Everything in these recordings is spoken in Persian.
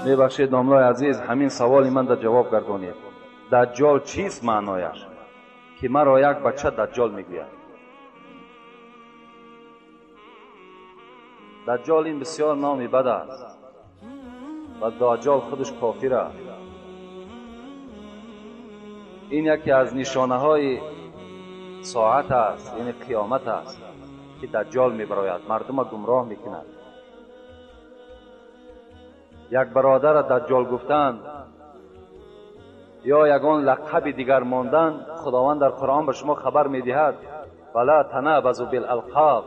میبخشید ناملای عزیز، همین سوال من در جواب گردانید. دجال چیست معنایش که مرا یک بچه دجال میگوید؟ دجال این بسیار نامی بد است و دجال خودش کافر است. این یکی از نشانه های ساعت است، یعنی قیامت است که دجال میبراید، مردم گمراه میکند. یک برادر دجال گفتند یا یگان لقب دیگر ماندن. خداوند در قرآن به شما خبر میدهد ولا تنابزوا بالالقاب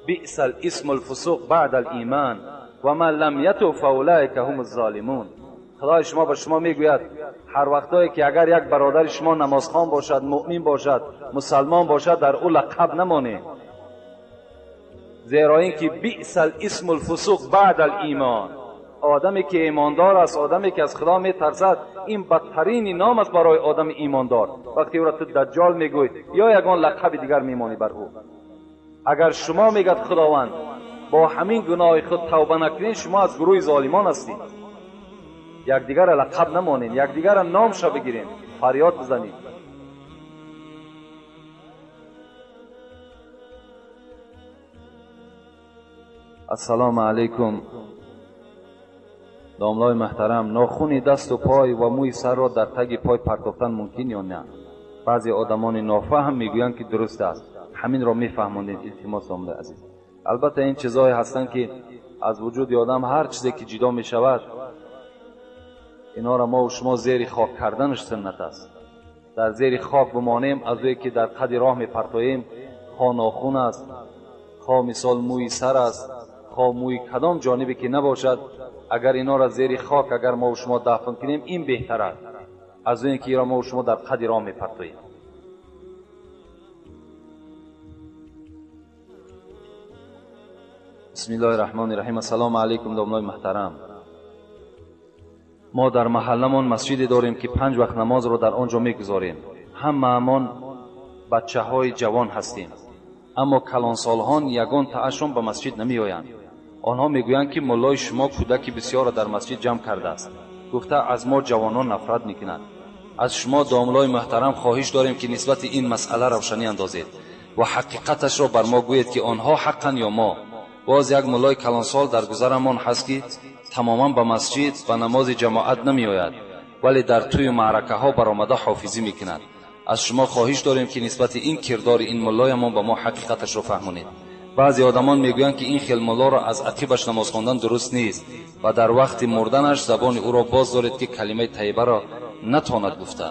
بئس الاسم الفسوق بعد الایمان و من لم یتب فاولئک هم الظالمون. خدای شما به شما میگوید هر وقتایی که اگر یک برادر شما نمازخوان باشد، مؤمن باشد، مسلمان باشد، در او لقب نمانید، زیرا اینکه بئس الاسم الفسوق بعد الایمان، آدمی که ایماندار است، آدمی که از خدا میترسد، این بدترین نام است برای آدم ایماندار. وقتی او را تو دجال میگوید یا یگان لقب دیگر میمانی بر او. اگر شما میگید خداوند با همین گناه خود توبه نکنید، شما از گروه ظالمان هستید. یکدیگر را لقب نمانید، یکدیگر را نامش بگیرید، فریاد بزنید. السلام علیکم. داملای محترم، ناخون دست و پای و موی سر را در تگ پای پرتافتن ممکن یا نه؟ بعضی آدمان نافهم میگویند که درست است. همین را میفهمانید التماس داملای عزیز. البته این چیزایی هستند که از وجود آدم هر چیزی که جدا می شود، اینا را ما و شما زیر خاک کردنش سنت است. در زیر خاک بمانیم، از اوی که در قد راه می پرتاییم، خواه ناخون است، خواه مثال موی سر است، خواه موی کدام جانبی که نباشد، اگر اینا را زیر خاک اگر ما و شما دفن کنیم، این بهتر است از این که اینا ما و شما در قد راه می پرتاییم. بسم الله الرحمن الرحیم. السلام علیکم داملای محترم. ما در محلمون مسجدی داریم که 5 وقت نماز رو در آنجا میگذاریم. همه‌مان بچه‌های جوان هستیم، اما کلانسال‌هان یگان تعشم به مسجد نمی‌آیند. آنها میگویند که مولای شما کودک بسیار در مسجد جمع کرده است، گفته از ما جوانان نفرت می‌کنند. از شما داملای محترم خواهش داریم که نسبت این مسئله روشنی اندازید و حقیقتش را بر ما گویید که آنها حقاً یا ما. باز یک مولای کلانسال در گذرمان هست که تماما به مسجد و نماز جماعت نمی آید، ولی در توی معرکه ها برآمده حافظی میکند. از شما خواهش داریم که نسبت این کردار این مولایمان به ما حقیقتش را فهمونید. بعضی آدمان میگویند که این خیل مولا را از عقبش نماز خواندن درست نیست و در وقت مردنش زبان او را باز دارد که کلمه طیبه را نتواند گفته.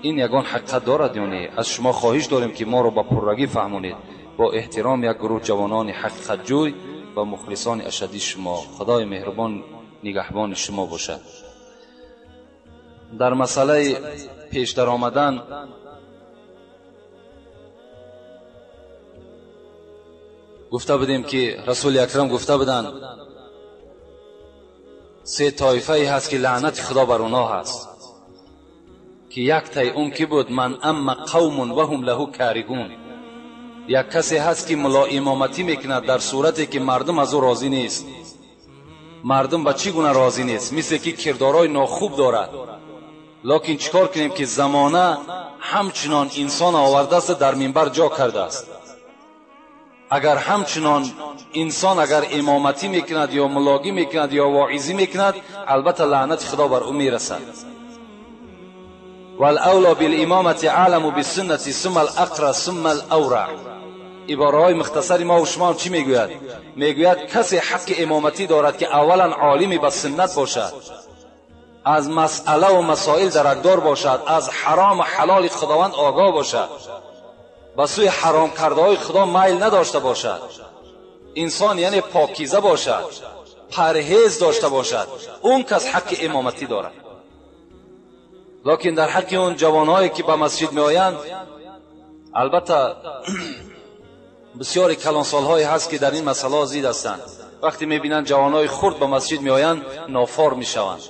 این یگان حقیقت دارد یا نه؟ از شما خواهش داریم که ما را با پررگی فهمونید. با احترام، یک گروه جوانان حقیقت جوی و مخلصان اشدی شما. خدای مهربان نگهبان شما باشد. در مسئله پیش در آمدن، گفته بودیم که رسول اکرم گفته بودند 3 طایفه هست که لعنت خدا بر اونها هست، که یک تای اون کی بود؟ من اما قوم و هم له کارهون. یک کسی هست که ملا امامتی میکند در صورتی که مردم از او راضی نیست. مردم به چی گونه راضی نیست؟ مثل که کردارهای ناخوب دارد، لکن چیکار کنیم که زمانه همچنان انسان آورده است در منبر جا کرده است. اگر همچنان انسان اگر امامتی میکند یا ملاگی میکند یا واعظی میکند، البته لعنت خدا بر او میرسد. والاولا بالامامه عالم بالسنه ثم الاقرا ثم الاورع. عبارهای مختصری ما و شما چی میگوید؟ میگوید کسی حق امامتی دارد که اولا عالمی به سنت باشد، از مسئله و مسائل درکدار باشد، از حرام و حلال خداوند آگاه باشد، به سوی حرام کرده های خدا میل نداشته باشد، انسان یعنی پاکیزه باشد، پرهیز داشته باشد. اون کس حق امامتی دارد. لکن در حق اون جوانهایی که به مسجد می آیند، البته بسیاری کلانسال‌هایی هست که در این مسئله زید هستند. وقتی می‌بینند جوانای خرد به مسجد می‌آیند، نافار می‌شوند.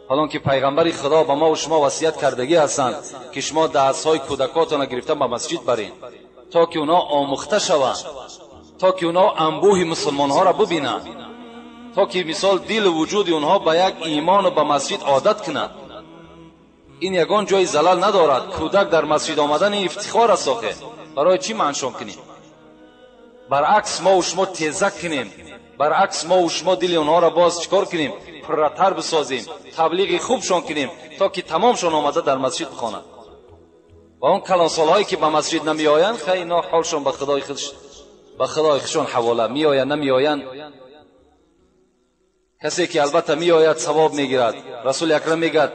حالان که پیغمبر خدا به ما و شما وصیت کردگی هستند که شما دست‌های کودکاتون گرفتن به مسجد برین تا که اونا آموخته شوند، تا که اونا انبوه مسلمان‌ها را ببینند. تا که مثال دل و وجود اونها به یک ایمان و به مسجد عادت کنند. این یگان جای زلال ندارد. کودک در مسجد آمدن افتخار است. آخه برای چی منشان کنیم؟ برعکس ما و شما تیزک کنیم، برعکس ما و شما دل اونها را باز چکار کنیم؟ پرتر بسازیم، تبلیغ خوبشان کنیم تا که تمامشان آمده در مسجد بخوانند. و اون کلانسالهایی که به مسجد نمی آیند، خیلی اینا حالشان به خدای خودشان حواله. می آیند نمی آیند، کسی که البته می آید ثواب می گیرد. رسول اکرم می گوید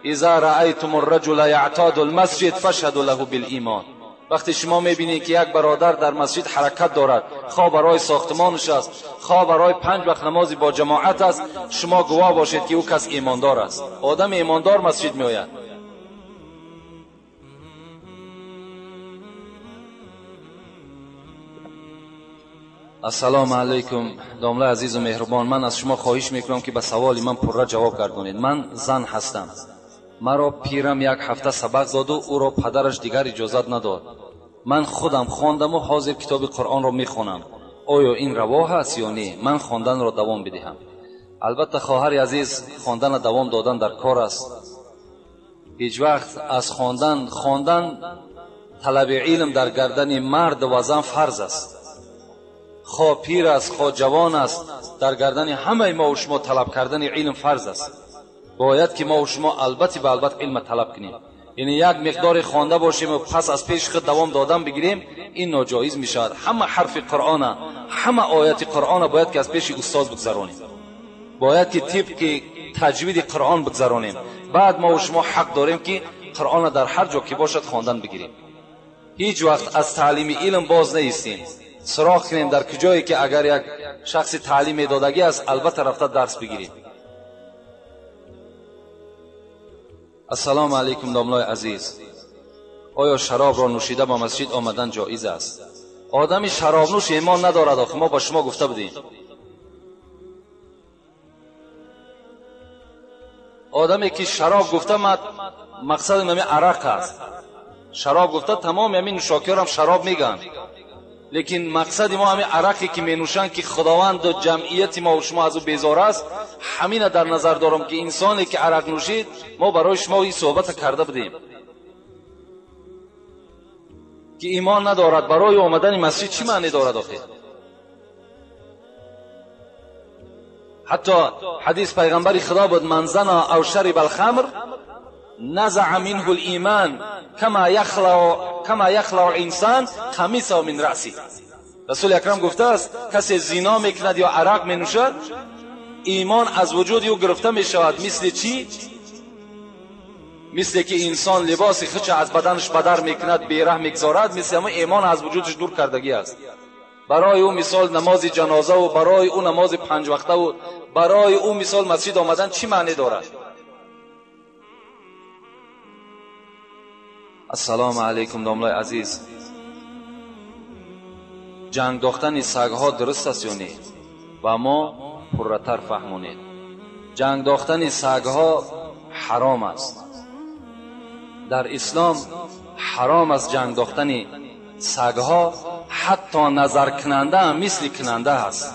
اذا رأیتم الرجل یعتاد المسجد فاشهدوا له بالایمان. وقتی شما می بینید که یک برادر در مسجد حرکت دارد، خواه برای ساختمانش است، خواه برای 5 وقت نمازی با جماعت است، شما گواه باشید که او کس ایماندار است. آدم ایماندار مسجد می آید. السلام علیکم دامله عزیز و مهربان. من از شما خواهش میکنم که به سوال من پرره جواب گردانید. من زن هستم. مرا پیرم 1 هفته سبق داد و او را پدرش دیگر اجازت نداد. من خودم خواندم و حاضر کتاب قرآن را میخوانم. آیا این روا است یا نه؟ من خواندن را دوام بدهم. البته خواهر عزیز، خواندن دوام دادن در کار است. هیچ وقت از خواندن طلب علم در گردن مرد و زن فرض است. خواه پیر است، خواه جوان است، در گردن همه ما و شما طلب کردن علم فرض است. باید که ما و شما البته به البته علم طلب کنیم. یعنی یک مقدار خوانده باشیم و پس از پیش خود دوام دادن بگیریم، این ناجایز می شود. همه حرف قرآن، همه آیات قرآن باید که از پیش استاد بگذرانیم، باید که طبق تجوید قرآن بگذرانیم. بعد ما و شما حق داریم که قرآن در هر جا که باشد خواندن بگیریم. هیچ وقت از تعلیم علم باز نیستیم. سراغ کنیم در کجایی که اگر یک شخص تعلیم دادگی است، البته رفته درس بگیریم. السلام علیکم داملای عزیز. آیا شراب را نوشیده با مسجد آمدن جایز است؟ آدمی شراب نوش ایمان ندارد. آخه ما با شما گفته بودیم آدمی که شراب گفته مقصد همین عرق است. شراب گفته تمام همین نوشاکی‌ها هم شراب میگن، لیکن مقصد ما همین عرقی که می نوشند که خداوند و جمعیت ما و شما از او بیزار است. همین در نظر دارم که انسانی که عرق نوشید، ما برای شما این صحبت کرده بودیم که ایمان ندارد، برای آمدن مسجد چی معنی دارد؟ آخه حتی حدیث پیغمبر خدا بود من زنا او شرب الخمر نزع منه الایمان کما یخلع الانسان قمیصه من رأسه. رسول اکرم گفته است کسی زنا میکند یا عرق مینوشد، ایمان از وجود او گرفته میشود. مثل چی؟ مثل که انسان لباس خودش از بدنش بدر میکند، بیره میگذارد، مثل همون ایمان از وجودش دور کردگی است. برای او مثال نماز جنازه و برای او نماز 5 وقته و برای او مثال مسجد آمدن چی معنی دارد؟ السلام علیکم داملای عزیز. جنگ داختن سگها درست است یا نه؟ و ما پرتر فهمونید. جنگ داختن سگها حرام است. در اسلام حرام است جنگ داختن سگها. حتی نظر کننده هم مثل کننده است.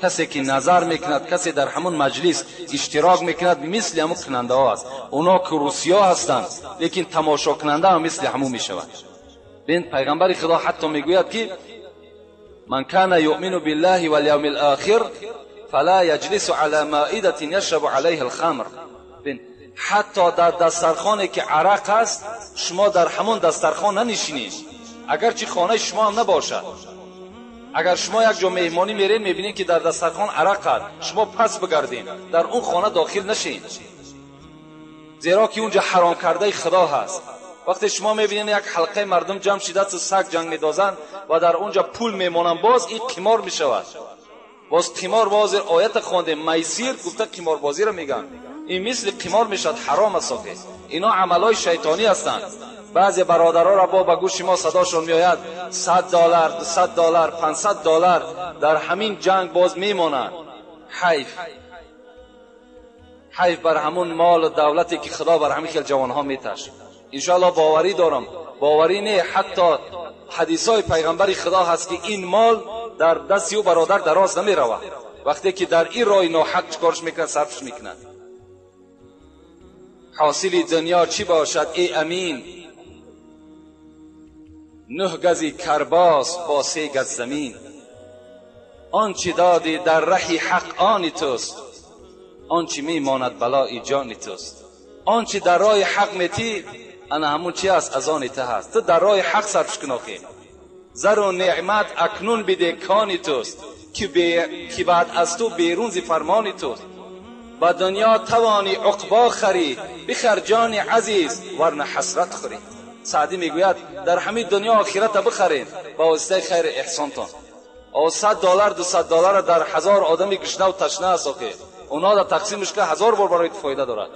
کسی که نظر میکند، کسی در همون مجلس اشتراک میکند، مثل همون کننده ها است. اونا که روسیا هستند، لیکن تماشا کننده هم مثل همون میشود. بین پیغمبر خدا حتی میگوید که من کان یؤمن بالله والیوم الاخر فلا یجلس علی مائده یشرب علیها الخمر. بین حتی در دسترخوانی که عرق است، شما در همون دسترخوان ننشینید، اگرچه خانه شما هم نباشد. اگر شما یک جا مهمانی میرین میبینید که در دسترخوان عرق است، شما پس بگردین، در اون خانه داخل نشین، زیرا که اونجا حرام کرده خدا هست. وقتی شما میبینید یک حلقه مردم جمع شده سگ جنگ میدازند و در اونجا پول میمونن، باز این قمار میشود. باز قمار، باز آیت خوانده میسیر گفته قمار بازی را میگن، این مثل قمار میشد، حرام است. اینا عملای شیطانی هستند. بعضی برادرها را با گوش ما صداشون میآید $100 $200 $500 در همین جنگ باز میمانند. حیف بر همون مال و دولتی که خدا بر همین خیل جوانها میتش. انشاءالله باوری دارم، باوری نه، حتی حدیثای پیغمبر خدا هست که این مال در دستی او برادر دراز نمی رود. وقتی که در این راه ناحق چکارش میکنه صرفش میکنه. حاصل دنیا چی باشد ای امین؟ 9 گز کرباس با 3 گز زمین. آنچه دادی در ره حق آن توست، آنچه میماند بلای جان توست. آنچه در راه حق میتی انا همون چی است از آن ته هست. تو در راه حق صرفش کناخی. زر و نعمت اکنون بده کان توست، که بعد از تو بیرون ز فرمان توست. با دنیا توانی عقبا خری، بخر جان عزیز ورنه حسرت خوری. سعدی میگوید در همین دنیا آخرت بخرین با واسطه خیر احسانتان. او $100 $200 در 1000 آدمی گشنه و تشنه است که اونا در تقسیمش که 1000 بار برای فایده دارد.